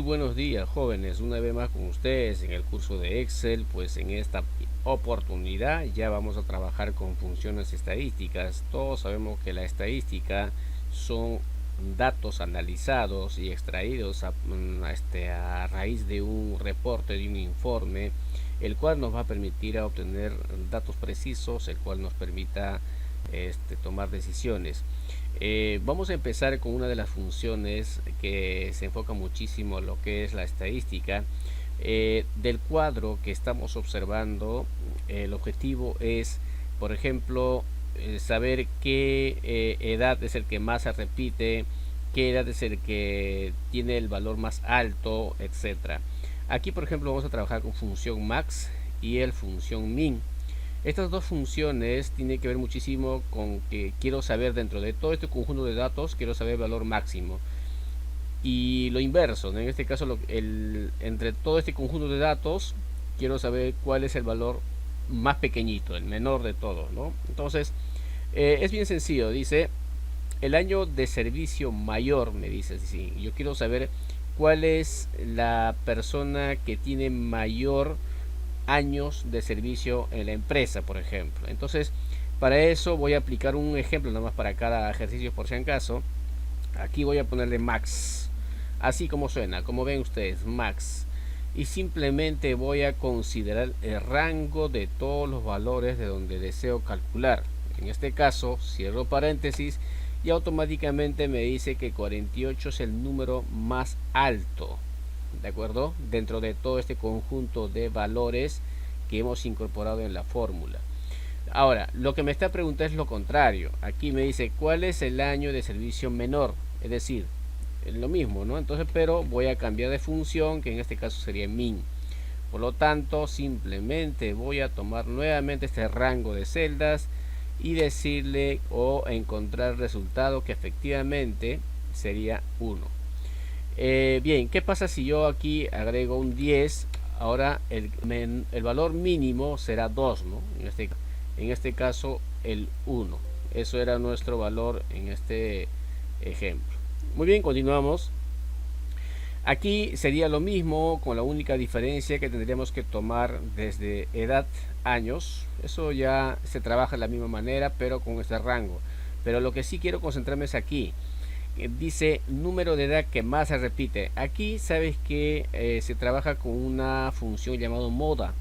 buenos días, jóvenes, una vez más con ustedes en el curso de Excel. Pues en esta oportunidad ya vamos a trabajar con funciones estadísticas. Todos sabemos que la estadística son datos analizados y extraídos a raíz de un reporte, de un informe, el cual nos va a permitir a obtener datos precisos, el cual nos permita tomar decisiones. Vamos a empezar con una de las funciones que se enfoca muchísimo en lo que es la estadística. Del cuadro que estamos observando, el objetivo es, por ejemplo, saber qué edad es el que más se repite, qué edad es el que tiene el valor más alto, etcétera. Aquí, por ejemplo, vamos a trabajar con función max y el función min. Estas dos funciones tienen que ver muchísimo con que quiero saber, dentro de todo este conjunto de datos, quiero saber el valor máximo. Y lo inverso, ¿no? En este caso, entre todo este conjunto de datos, quiero saber cuál es el valor más pequeñito, el menor de todos, ¿no? Entonces, es bien sencillo. Dice, el año de servicio mayor, me dice. Sí, yo quiero saber cuál es la persona que tiene mayor años de servicio en la empresa, por ejemplo. Entonces, para eso voy a aplicar un ejemplo nada más para cada ejercicio, por si acaso. Aquí voy a ponerle max, así como suena, como ven ustedes, max. Y simplemente voy a considerar el rango de todos los valores de donde deseo calcular. En este caso, cierro paréntesis y automáticamente me dice que 48 es el número más alto, ¿de acuerdo? Dentro de todo este conjunto de valores que hemos incorporado en la fórmula. Ahora, lo que me está preguntando es lo contrario. Aquí me dice cuál es el año de servicio menor, es decir, es lo mismo, ¿no? Entonces, pero voy a cambiar de función, que en este caso sería min. Por lo tanto, simplemente voy a tomar nuevamente este rango de celdas y decirle o encontrar el resultado, que efectivamente sería 1. Bien, ¿qué pasa si yo aquí agrego un 10? Ahora el valor mínimo será 2, ¿no? En este caso el 1. Eso era nuestro valor en este ejemplo. Muy bien, continuamos. Aquí sería lo mismo, con la única diferencia que tendríamos que tomar desde edad, años. Eso ya se trabaja de la misma manera, pero con este rango. Pero lo que sí quiero concentrarme es aquí. Dice número de edad que más se repite. Aquí sabes que se trabaja con una función llamada moda.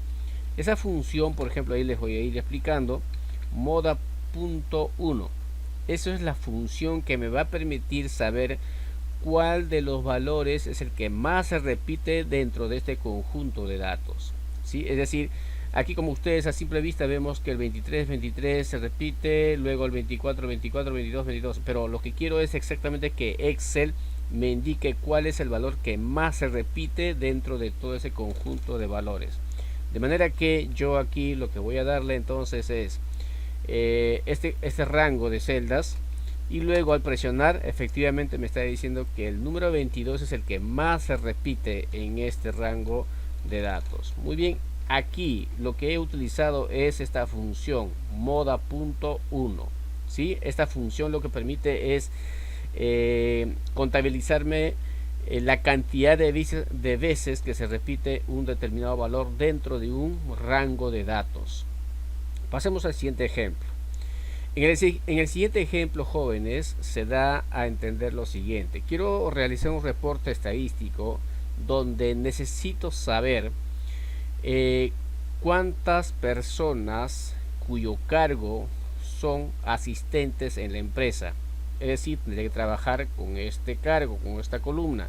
Esa función, por ejemplo, ahí les voy a ir explicando. Moda.1. Eso es la función que me va a permitir saber cuál de los valores es el que más se repite dentro de este conjunto de datos, ¿sí? Es decir, aquí, como ustedes a simple vista vemos que el 23 se repite, luego el 24 22, pero lo que quiero es exactamente que Excel me indique cuál es el valor que más se repite dentro de todo ese conjunto de valores. De manera que yo aquí lo que voy a darle entonces es este rango de celdas, y luego al presionar efectivamente me está diciendo que el número 22 es el que más se repite en este rango de datos. Muy bien, aquí lo que he utilizado es esta función moda.1, ¿sí? Esta función lo que permite es contabilizarme la cantidad de veces que se repite un determinado valor dentro de un rango de datos. Pasemos al siguiente ejemplo. En el siguiente ejemplo, jóvenes, se da a entender lo siguiente. Quiero realizar un reporte estadístico donde necesito saber cuántas personas cuyo cargo son asistentes en la empresa. Es decir, tendré que trabajar con este cargo, con esta columna.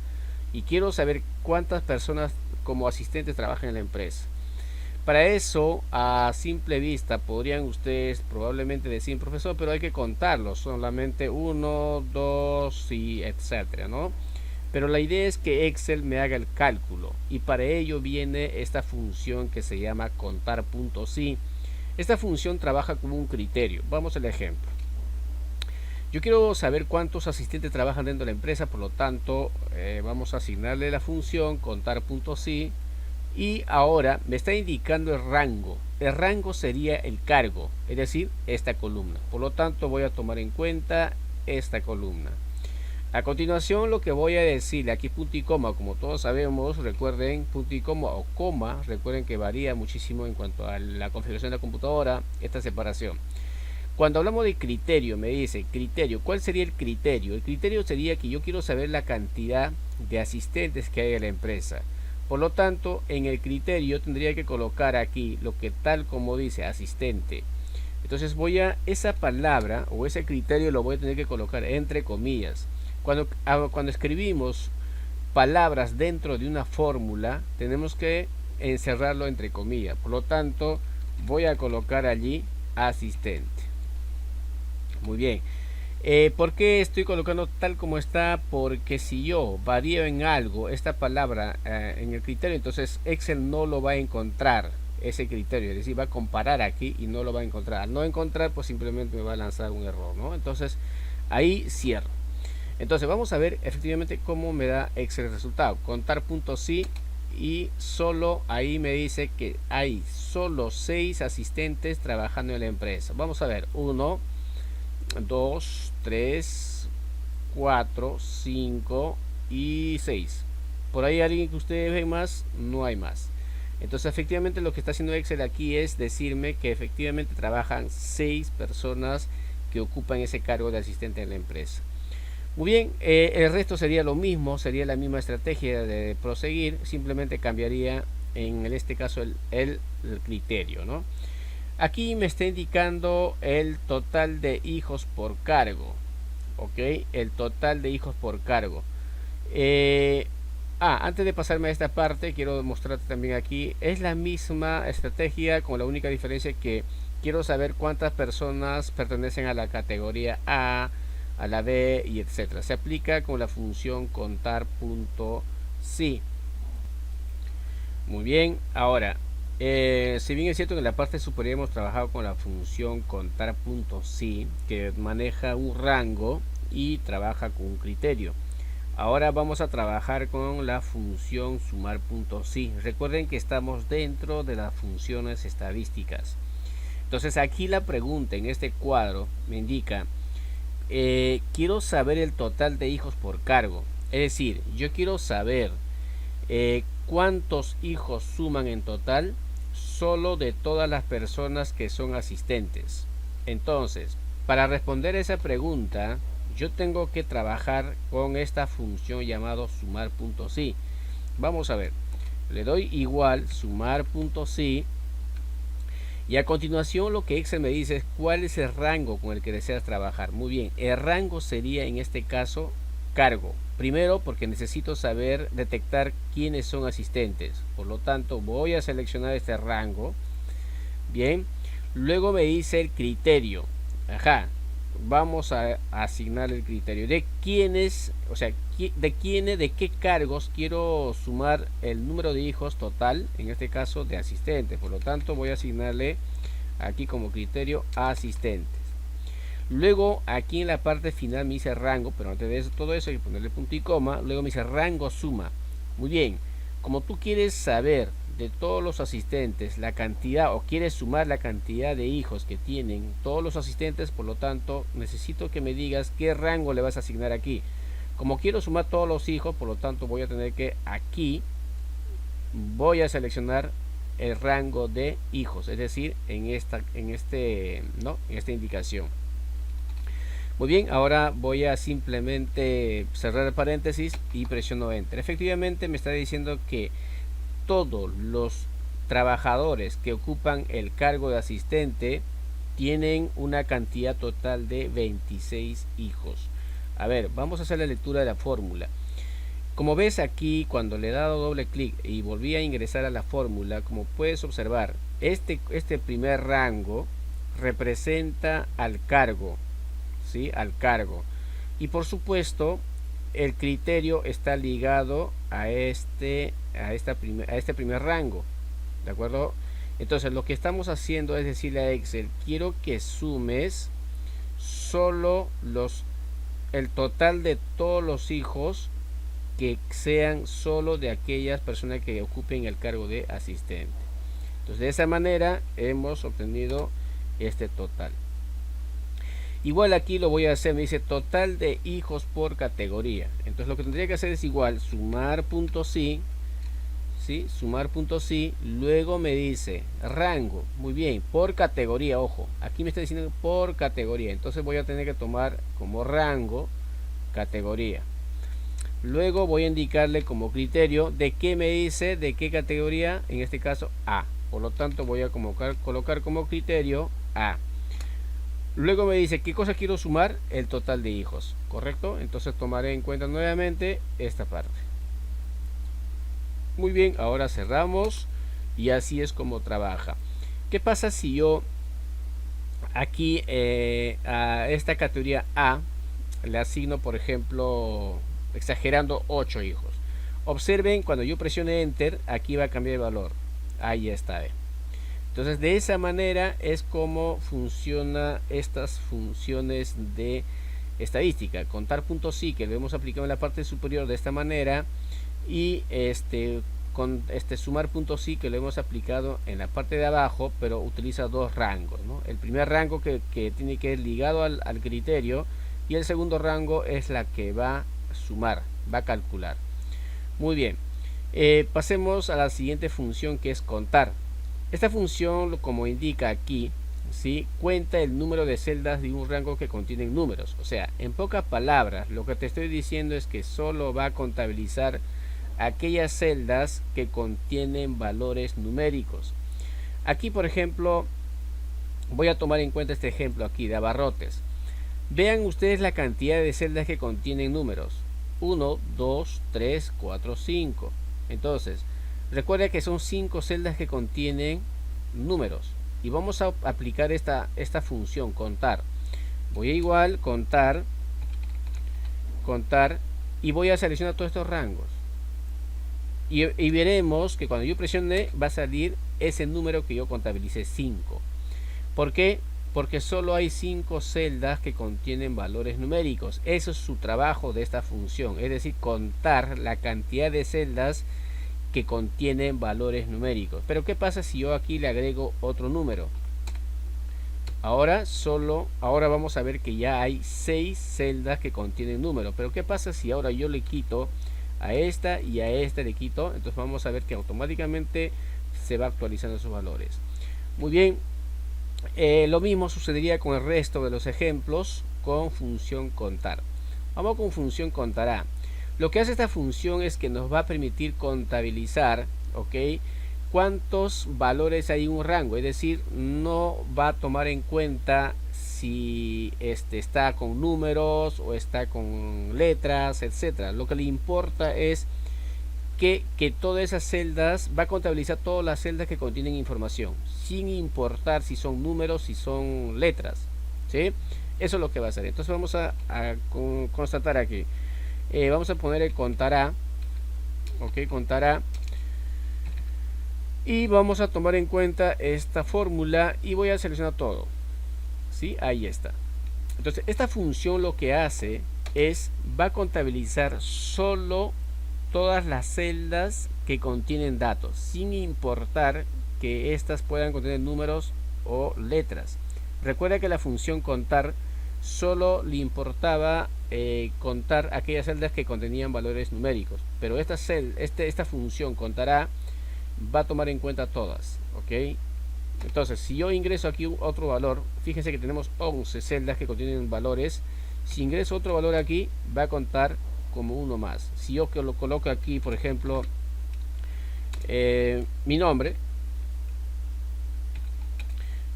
Y quiero saber cuántas personas como asistentes trabajan en la empresa. Para eso, a simple vista, podrían ustedes probablemente decir, profesor, pero hay que contarlos, solamente 1, 2 y etcétera, ¿no? Pero la idea es que Excel me haga el cálculo, y para ello viene esta función que se llama contar.si. Esta función trabaja como un criterio. Vamos al ejemplo. Yo quiero saber cuántos asistentes trabajan dentro de la empresa, por lo tanto, vamos a asignarle la función contar.si. Y ahora me está indicando el rango. El rango sería el cargo, es decir, esta columna. Por lo tanto, voy a tomar en cuenta esta columna. A continuación, lo que voy a decirle aquí, punto y coma, como todos sabemos, recuerden, punto y coma o coma, recuerden que varía muchísimo en cuanto a la configuración de la computadora, esta separación. Cuando hablamos de criterio, me dice criterio, ¿cuál sería el criterio? El criterio sería que yo quiero saber la cantidad de asistentes que hay en la empresa. Por lo tanto, en el criterio tendría que colocar aquí lo que tal como dice asistente. Entonces esa palabra o ese criterio lo voy a tener que colocar entre comillas. Cuando escribimos palabras dentro de una fórmula, tenemos que encerrarlo entre comillas. Por lo tanto, voy a colocar allí asistente. Muy bien. ¿Por qué estoy colocando tal como está? Porque si yo varío en algo esta palabra en el criterio, entonces Excel no lo va a encontrar ese criterio, es decir, va a comparar aquí y no lo va a encontrar. Al no encontrar, pues simplemente me va a lanzar un error, ¿no? Entonces ahí cierro. Entonces vamos a ver efectivamente cómo me da Excel el resultado. Contar puntos sí, y solo ahí me dice que hay solo 6 asistentes trabajando en la empresa. Vamos a ver, 1, 2, 3, 4, 5 y 6. Por ahí alguien que ustedes ven más, no hay más. Entonces efectivamente lo que está haciendo Excel aquí es decirme que efectivamente trabajan 6 personas que ocupan ese cargo de asistente en la empresa. Muy bien, el resto sería lo mismo, sería la misma estrategia de proseguir, simplemente cambiaría en este caso el criterio, ¿no? Aquí me está indicando el total de hijos por cargo, ok, el total de hijos por cargo. Antes de pasarme a esta parte, quiero mostrarte también aquí, es la misma estrategia con la única diferencia que quiero saber cuántas personas pertenecen a la categoría A, a la B y etcétera. Se aplica con la función contar.si. Muy bien, ahora si bien es cierto que en la parte superior hemos trabajado con la función contar.si, que maneja un rango y trabaja con un criterio, ahora vamos a trabajar con la función sumar.si. Recuerden que estamos dentro de las funciones estadísticas. Entonces aquí la pregunta en este cuadro me indica quiero saber el total de hijos por cargo, es decir, yo quiero saber cuántos hijos suman en total solo de todas las personas que son asistentes. Entonces, para responder esa pregunta, yo tengo que trabajar con esta función llamado sumar.si. Vamos a ver, le doy igual sumar.si. Y a continuación lo que Excel me dice es cuál es el rango con el que deseas trabajar. Muy bien, el rango sería en este caso cargo. Primero porque necesito saber detectar quiénes son asistentes. Por lo tanto voy a seleccionar este rango. Bien, luego me dice el criterio. Vamos a asignar el criterio de quiénes, o sea, de qué cargos quiero sumar el número de hijos total, en este caso de asistentes. Por lo tanto voy a asignarle aquí como criterio asistentes. Luego aquí en la parte final me dice rango, pero antes de todo eso hay que ponerle punto y coma. Luego me dice rango suma. Muy bien, como tú quieres saber de todos los asistentes la cantidad, o quieres sumar la cantidad de hijos que tienen todos los asistentes, por lo tanto necesito que me digas qué rango le vas a asignar aquí. Como quiero sumar todos los hijos, por lo tanto voy a tener que aquí voy a seleccionar el rango de hijos, es decir, en esta indicación. Muy bien, ahora voy a simplemente cerrar el paréntesis y presiono enter. Efectivamente me está diciendo que todos los trabajadores que ocupan el cargo de asistente tienen una cantidad total de 26 hijos. A ver, vamos a hacer la lectura de la fórmula. Como ves aquí, cuando le he dado doble clic y volví a ingresar a la fórmula, como puedes observar, este primer rango representa al cargo, ¿sí? Al cargo. Y por supuesto, el criterio está ligado a este primer rango, ¿de acuerdo? Entonces lo que estamos haciendo es decirle a Excel, quiero que sumes solo el total de todos los hijos que sean solo de aquellas personas que ocupen el cargo de asistente. Entonces de esa manera hemos obtenido este total. Igual aquí lo voy a hacer, me dice total de hijos por categoría. Entonces lo que tendría que hacer es igual sumar punto sí, ¿sí? Sumar punto sí, luego me dice rango, muy bien, por categoría, ojo, aquí me está diciendo por categoría, entonces voy a tener que tomar como rango categoría. Luego voy a indicarle como criterio de qué me dice, de qué categoría, en este caso A. Por lo tanto voy a colocar como criterio A. Luego me dice qué cosa quiero sumar, el total de hijos, ¿correcto? Entonces tomaré en cuenta nuevamente esta parte. Muy bien, ahora cerramos y así es como trabaja. ¿Qué pasa si yo aquí a esta categoría A le asigno, por ejemplo, exagerando 8 hijos? Observen, cuando yo presione Enter, aquí va a cambiar el valor. Ahí está. Entonces, de esa manera es como funciona estas funciones de estadística. Contar puntos sí, que lo hemos aplicado en la parte superior de esta manera, y sumar puntos sí, que lo hemos aplicado en la parte de abajo, pero utiliza dos rangos, ¿no? El primer rango que tiene que ir ligado al criterio, y el segundo rango es la que va a sumar, va a calcular. Muy bien, pasemos a la siguiente función, que es contar. Esta función, como indica aquí, ¿sí?, cuenta el número de celdas de un rango que contienen números. O sea, en pocas palabras, lo que te estoy diciendo es que solo va a contabilizar aquellas celdas que contienen valores numéricos. Aquí, por ejemplo, voy a tomar en cuenta este ejemplo aquí de abarrotes. Vean ustedes la cantidad de celdas que contienen números: 1, 2, 3, 4, 5. Entonces, recuerda que son 5 celdas que contienen números, y vamos a aplicar esta función contar. Voy a igual contar, y voy a seleccionar todos estos rangos, y veremos que cuando yo presione va a salir ese número que yo contabilicé, 5. ¿Por qué? Porque solo hay 5 celdas que contienen valores numéricos. Eso es su trabajo de esta función, es decir, contar la cantidad de celdas que contienen valores numéricos. Pero ¿qué pasa si yo aquí le agrego otro número? Ahora vamos a ver que ya hay 6 celdas que contienen números. Pero ¿qué pasa si ahora yo le quito a esta y a esta le quito? Entonces vamos a ver que automáticamente se va actualizando esos valores. Muy bien. Lo mismo sucedería con el resto de los ejemplos con función contar. Vamos con función contará. Lo que hace esta función es que nos va a permitir contabilizar, ¿ok?, cuántos valores hay en un rango. Es decir, no va a tomar en cuenta si está con números o está con letras, etcétera. Lo que le importa es que todas esas celdas, va a contabilizar todas las celdas que contienen información, sin importar si son números, si son letras, ¿sí? Eso es lo que va a hacer. Entonces vamos a constatar aquí. Vamos a poner el contará, ok, contará, y vamos a tomar en cuenta esta fórmula y voy a seleccionar todo, ¿sí? Ahí está. Entonces esta función lo que hace es, va a contabilizar solo todas las celdas que contienen datos, sin importar que estas puedan contener números o letras. Recuerda que la función contar solo le importaba contar aquellas celdas que contenían valores numéricos, pero esta función contará va a tomar en cuenta todas, ¿ok? Entonces, si yo ingreso aquí otro valor, fíjense que tenemos 11 celdas que contienen valores. Si ingreso otro valor aquí, va a contar como uno más. Si yo lo coloco aquí, por ejemplo, mi nombre,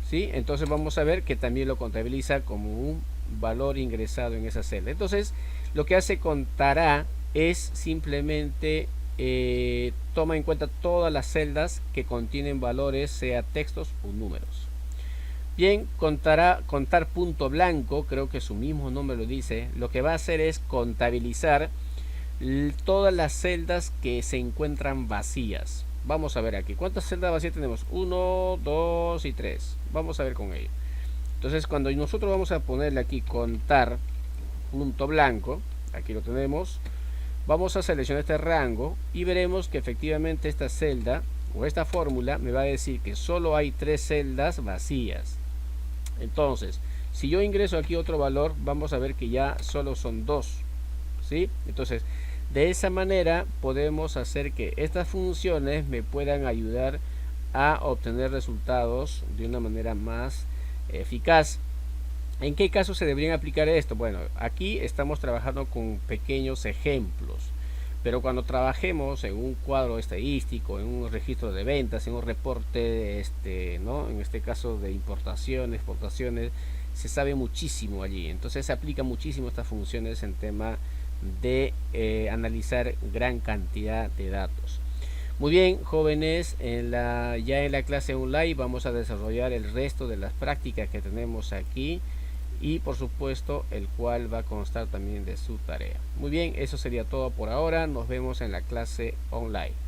¿sí?, entonces vamos a ver que también lo contabiliza como un valor ingresado en esa celda. Entonces, lo que hace contará es simplemente toma en cuenta todas las celdas que contienen valores, sea textos o números. Bien, contar punto blanco, creo que su mismo nombre lo dice, lo que va a hacer es contabilizar todas las celdas que se encuentran vacías. Vamos a ver aquí, ¿cuántas celdas vacías tenemos? 1, 2 y 3. Vamos a ver con ello. Entonces, cuando nosotros vamos a ponerle aquí contar punto blanco, aquí lo tenemos, vamos a seleccionar este rango y veremos que efectivamente esta celda o esta fórmula me va a decir que solo hay 3 celdas vacías. Entonces, Si yo ingreso aquí otro valor, vamos a ver que ya solo son 2, ¿sí? Entonces, de esa manera podemos hacer que estas funciones me puedan ayudar a obtener resultados de una manera más eficaz. ¿En qué caso se deberían aplicar esto? Bueno, aquí estamos trabajando con pequeños ejemplos, pero cuando trabajemos en un cuadro estadístico, en un registro de ventas, en un reporte, ¿no? En este caso de importaciones, exportaciones, se sabe muchísimo allí. Entonces se aplica muchísimo estas funciones en tema de analizar gran cantidad de datos. Muy bien, jóvenes, ya en la clase online vamos a desarrollar el resto de las prácticas que tenemos aquí y por supuesto el cual va a constar también de su tarea. Muy bien, eso sería todo por ahora. Nos vemos en la clase online.